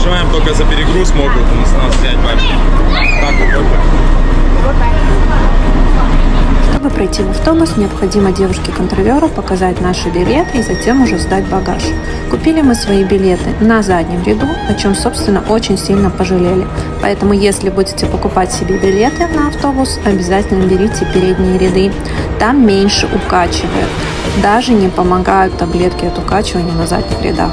переживаем, только за перегруз могут с нас снять бабки. Так вот. Чтобы пройти в автобус, необходимо девушке-контролеру показать наши билеты и затем уже сдать багаж. Купили мы свои билеты на заднем ряду, о чем, собственно, очень сильно пожалели. Поэтому, если будете покупать себе билеты на автобус, обязательно берите передние ряды. Там меньше укачивает. Даже не помогают таблетки от укачивания на задних рядах.